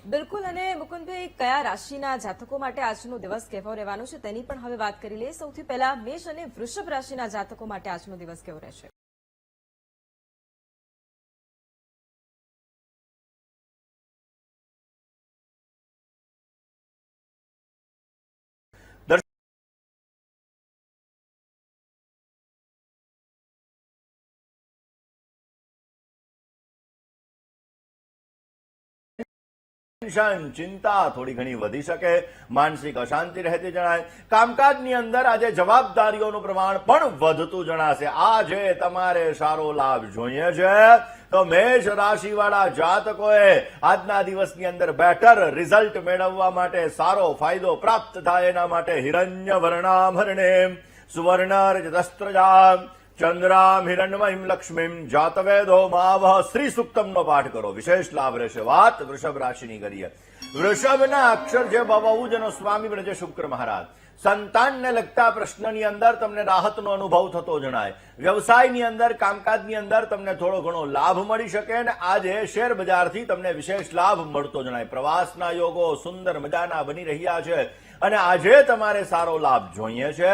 બિલકુલ, અને મુકુંદભાઈ, કયા રાશિના જાતકો માટે આજનો દિવસ કેવો રહેવાનો છે તેની પણ હવે વાત કરી લઈએ. સૌથી પહેલા મેષ અને વૃષભ રાશિના જાતકો માટે આજનો દિવસ કેવો રહેશે? ચિંતા થોડી ઘણી વધી શકે, માનસિક અશાંતિ રહેતી જણાય. કામકાજની અંદર આજે જવાબદારીઓનું પ્રમાણ પણ વધતું જણાશે. આજે તમારે સારો લાભ જોઈએ છે તો મેષ રાશિવાળા જાતકોએ આજના દિવસની અંદર બેટર રિઝલ્ટ મેળવવા માટે, સારો ફાયદો પ્રાપ્ત થાય એના માટે હિરણ્ય વર્ણાભરણે સુવર્ણરજતસ્ત્રજામ ચંદ્રામ હિરણ્મયીમ લક્ષ્મીમ જાતવેદો માવહ શ્રી સુક્તમનો પાઠ કરો, વિશેષ લાભ રહેશે. વાત વૃષભ રાશિની કરીએ. વૃષભના અક્ષર છે બહુ જેનો સ્વામી બ્રજે શુક્ર મહારાજ. સંતાનને લગતા પ્રશ્નની અંદર તમને રાહતનો અનુભવ થતો જણાય. વ્યવસાયની અંદર, કામકાજની અંદર તમને થોડો ઘણો લાભ મળી શકે અને આજે શેર બજારથી તમને વિશેષ લાભ મળતો જણાય. પ્રવાસના યોગો સુંદર મજાના બની રહ્યા છે અને આજે તમારે સારો લાભ જોઈએ છે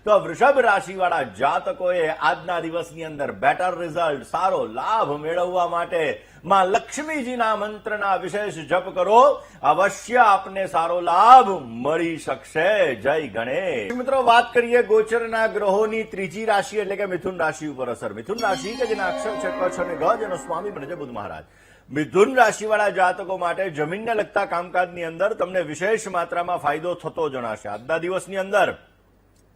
તો વૃષભ રાશિવાળા જાતકોએ આજના દિવસની અંદર બેટર રિઝલ્ટ, સારો લાભ મેળવવા માટે માં લક્ષ્મીજીના મંત્રના વિશેષ જપ કરો, અવશ્ય આપને સારો લાભ મળી શકશે. જય ગણેશ. મિત્રો, વાત કરીએ ગોચરના ગ્રહોની ત્રીજી રાશિ એટલે કે મિથુન રાશિ ઉપર અસર. મિથુન રાશિ કે જેના અક્ષર છે ક, છ અને ગ, જેનો સ્વામી બ્રજે બુધ મહારાજ. મિથુન રાશિવાળા જાતકો માટે જમીનને લગતા કામકાજની અંદર તમને વિશેષ માત્રામાં ફાયદો થતો જણાશે. આજના દિવસની અંદર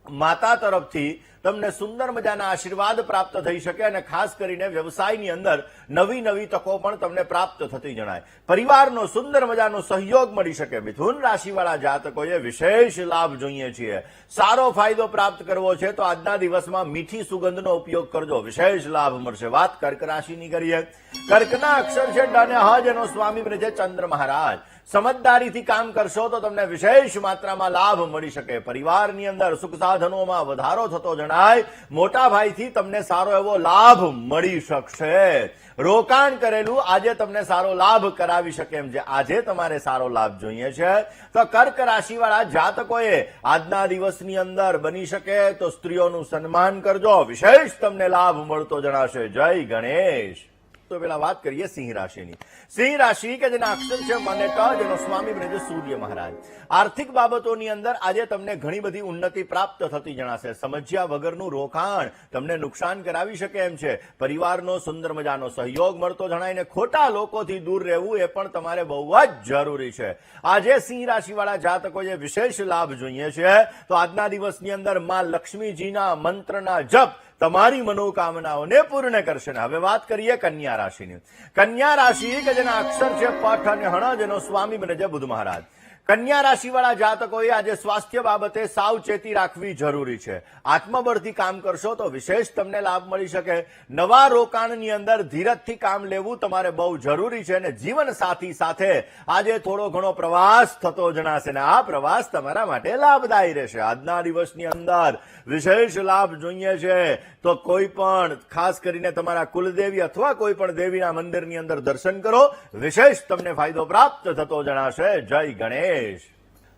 માતા તરફથી તમને સુંદર મજાના આશીર્વાદ પ્રાપ્ત થઈ શકે અને ખાસ કરીને વ્યવસાયની અંદર નવી નવી તકો પણ તમને પ્રાપ્ત થતી જણાય. પરિવારનો સુંદર મજાનો સહયોગ મળી શકે. મિથુન રાશિવાળા જાતકોએ વિશેષ લાભ જોઈએ છીએ. સારો ફાયદો પ્રાપ્ત કરવો છે તો આજના દિવસમાં મીઠી સુગંધનો ઉપયોગ કરજો, વિશેષ લાભ મળશે. વાત કર્ક રાશિની કરીએ. કર્કના અક્ષર છે ડ અને હ, જેનો સ્વામી બ્રજે ચંદ્ર મહારાજ. સમજદારીથી કામ કરશો તો તમને વિશેષ માત્રામાં લાભ મળી શકે. પરિવારની અંદર સુખ સાધનોમાં વધારો થતો જણાય. મોટા ભાઈથી તમને સારો એવો લાભ મળી શકશે. રોકાણ કરેલું આજે તમને સારો લાભ કરાવી શકે એમ છે. આજે તમારે સારો લાભ જોઈએ છે તો કર્ક રાશિવાળા જાતકોએ આજના દિવસની અંદર બની શકે તો સ્ત્રીઓનું સન્માન કરજો, વિશેષ તમને લાભ મળતો જણાશે. જય ગણેશ. તો પેલા વાત કરીએ સિંહ રાશિની. સિંહ રાશિ કે જેના અક્ષર છે મ અને ટ, જેનો સ્વામી બ્રજે સૂર્ય મહારાજ. આર્થિક બાબતોની અંદર આજે તમને ઘણી બધી ઉન્નતિ પ્રાપ્ત થતી જણાશે. સમજ્યા વગરનું રોકાણ તમને નુકસાન કરાવી શકે એમ છે. પરિવારનો સુંદર મજાનો સહયોગ મળતો જણાય ને ખોટા લોકોથી દૂર રહેવું એ પણ તમારે બહુ જ જરૂરી છે. આજે સિંહ રાશિવાળા જાતકોએ વિશેષ લાભ જોઈએ છે તો આજના દિવસની અંદર માં લક્ષ્મીજીના મંત્રના જપ તમારી મનોકામનાઓને પૂર્ણ કરશે. હવે વાત કરીએ કન્યા રાશિની. કન્યા રાશિ કે જેના અક્ષર છે પઠ અને હણ, જેનો સ્વામી બ્રજે બુધ મહારાજ. કન્યા રાશિવાળા જાતકોએ આજે સ્વાસ્થ્ય બાબતે સાવચેતી રાખવી જરૂરી છે. આત્મબળથી કામ કરશો તો વિશેષ તમને લાભ મળી શકે. નવા રોકાણની અંદર ધીરજથી કામ લેવું તમારે બહુ જરૂરી છે અને જીવન સાથી સાથે આજે થોડો ઘણો પ્રવાસ થતો જણાશે ને આ પ્રવાસ તમારા માટે લાભદાયી રહેશે. આજના દિવસની અંદર વિશેષ લાભ જોઈએ છે તો કોઈ પણ ખાસ કરીને તમારા કુલદેવી અથવા કોઈ પણ દેવીના મંદિરની અંદર દર્શન કરો, વિશેષ તમને ફાયદો પ્રાપ્ત થતો જણાશે. જય ગણેશ.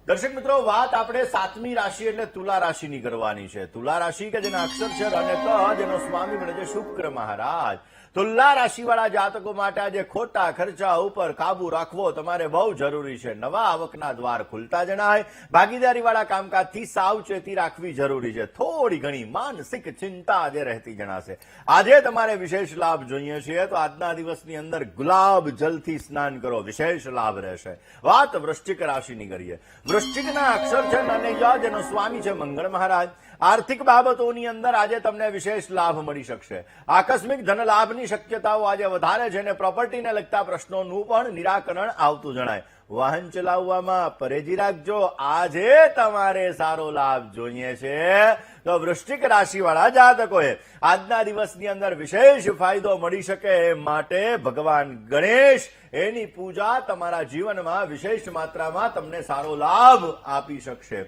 દર્શક મિત્રો, વાત આપણે સાતમી રાશિ એટલે તુલા રાશિની કરવાની છે. તુલા રાશિ કે જેના અક્ષર છે ર અને ત, જેનો સ્વામી બ્રજે શુક્ર મહારાજ. તુલા રાશિવાળા જાતકો માટે આજે ખોટા ખર્ચા ઉપર કાબુ રાખવો તમારે બહુ જરૂરી છે. નવા આવકના દ્વાર ખુલતા જણાય. ભાગીદારીવાળા કામકાજથી સાવચેતી રાખવી જરૂરી છે. થોડી ઘણી માનસિક ચિંતા આજે રહેતી જણાશે. આજે તમારે વિશેષ લાભ જોઈએ છે તો આજના દિવસની અંદર ગુલાબ જલથી સ્નાન કરો, વિશેષ લાભ રહેશે. વાત વૃશ્ચિક રાશિની કરીએ. વૃશ્ચિકના અક્ષર છે ન અને ય, જેનો સ્વામી છે મંગળ મહારાજ. આર્થિક બાબતોની અંદર આજે તમને વિશેષ લાભ મળી શકશે. આકસ્મિક ધન લાભની શક્યતાઓ આજે વધારે છે અને પ્રોપર્ટીને લગતા પ્રશ્નોનું પણ નિરાકરણ આવતું જણાય. વાહન ચલાવવામાં પરેજી રાખજો. આજે તમારે સારો લાભ જોઈએ છે તો વૃશ્ચિક રાશિવાળા જાતકોએ આજના દિવસની અંદર વિશેષ ફાયદો મળી શકે એ માટે ભગવાન ગણેશ એની પૂજા તમારા જીવનમાં વિશેષ માત્રામાં તમને સારો લાભ આપી શકશે.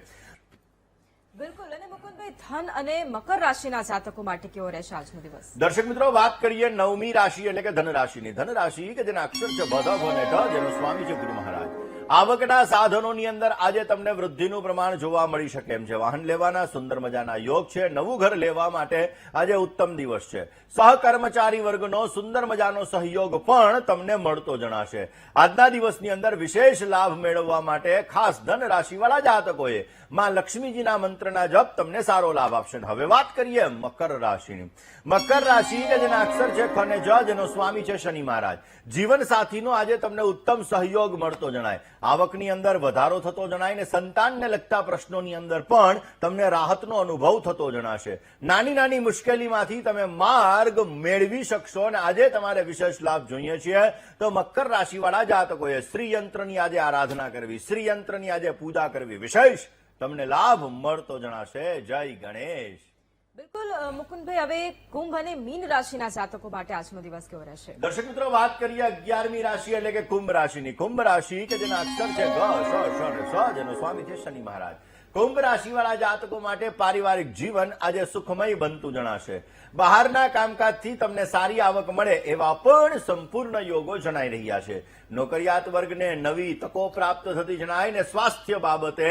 બિલકુલ. અને મુકુંદભાઈ, ધન અને મકર રાશિના જાતકો માટે કેવો રહેશે આજનો દિવસ? દર્શક મિત્રો, વાત કરીએ 9મી રાશિ એટલે કે ધન રાશિની. ધન રાશિ કે જેના અક્ષર છે ભ, ધ, અને ઢ, જેનો સ્વામી છે ગુરુ મહારાજ. આવકના સાધનોની અંદર આજે તમને વૃદ્ધિનું પ્રમાણ જોવા મળી શકે એમ છે. વાહન લેવાના સુંદર મજાના યોગ છે. નવું ઘર લેવા માટે આજે ઉત્તમ દિવસ છે. સહકર્મચારી વર્ગનો સુંદર મજાનો સહયોગ પણ તમને મળતો જણાશે. આજના દિવસની અંદર વિશેષ લાભ મેળવવા માટે ખાસ ધન રાશિવાળા જાતકોએ માં લક્ષ્મીજીના મંત્રના જપ તમને સારો લાભ આપશે. હવે વાત કરીએ મકર રાશિની. મકર રાશિ કે જેના અક્ષર છે ખ અને જ, જેનો સ્વામી છે શનિ મહારાજ. જીવન સાથીનો આજે તમને ઉત્તમ સહયોગ મળતો જણાય. આવકની અંદર વધારો થતો જણાય ને સંતાનને લગતા પ્રશ્નોની અંદર પણ તમને રાહતનો અનુભવ થતો જણાશે. નાની નાની મુશ્કેલીમાંથી તમે માર્ગ મેળવી શકશો અને આજે તમારે વિશેષ લાભ જોઈએ છીએ તો મકર રાશિવાળા જાતકોએ શ્રીયંત્રની આજે આરાધના કરવી, શ્રીયંત્રની આજે પૂજા કરવી, વિશેષ તમને લાભ મળતો જણાશે. જય ગણેશ. બિલકુલ. મુકુંદભાઈ, હવે કુંભ અને મીન રાશિના જાતકો માટે આજનો દિવસ કેવો રહેશે? દર્શક મિત્રો, વાત કરીએ 11મી રાશિ એટલે કે કુંભ રાશિની. કુંભ રાશિ કે જેના અક્ષર છે ગ, શ, શ અને સ, જેનો સ્વામી છે શનિ મહારાજ. કુંભ રાશિવાળા જાતકો માટે પારિવારિક જીવન આજે સુખમય બનતું જણાશે. બહારના કામકાજથી તમને સારી આવક મળે એવા પણ સંપૂર્ણ યોગો જણાઈ રહ્યા છે. નોકરિયાત વર્ગને નવી તકો પ્રાપ્ત થતી જણાય ને સ્વાસ્થ્ય બાબતે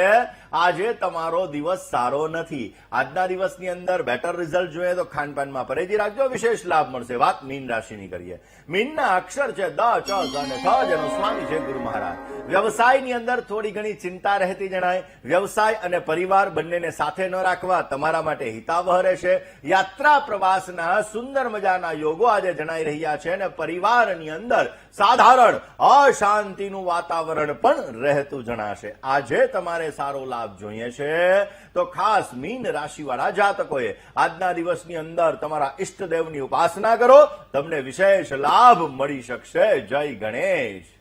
આજે તમારો દિવસ સારો નથી. આજના દિવસની અંદર બેટર રિઝલ્ટ જોઈએ તો ખાનપાનમાં પરેજી રાખજો, વિશેષ લાભ મળશે. વાત મીન રાશિની કરીએ. મીનના અક્ષર છે દ, ચ, ઝ અને થ, જેનો સ્વામી છે ગુરુ મહારાજ. વ્યવસાયની અંદર થોડી ઘણી ચિંતા રહેતી જણાય. વ્યવસાય અને પરિવાર બંનેને સાથે ન રાખવા તમારા માટે હિતાવહ રહેશે. યાત્રા પ્રવાસના સુંદર મજાના યોગો આજે જણાઈ રહ્યા છે અને પરિવારની અંદર સાધારણ અશાંતિનું વાતાવરણ પણ રહેતું જણાશે. આજે તમારે સારો લાભ જોઈએ છે તો ખાસ મીન રાશિવાળા જાતકોએ આજના દિવસની અંદર તમારા ઈષ્ટદેવની ઉપાસના કરો, તમને વિશેષ લાભ મળી શકશે. જય ગણેશ.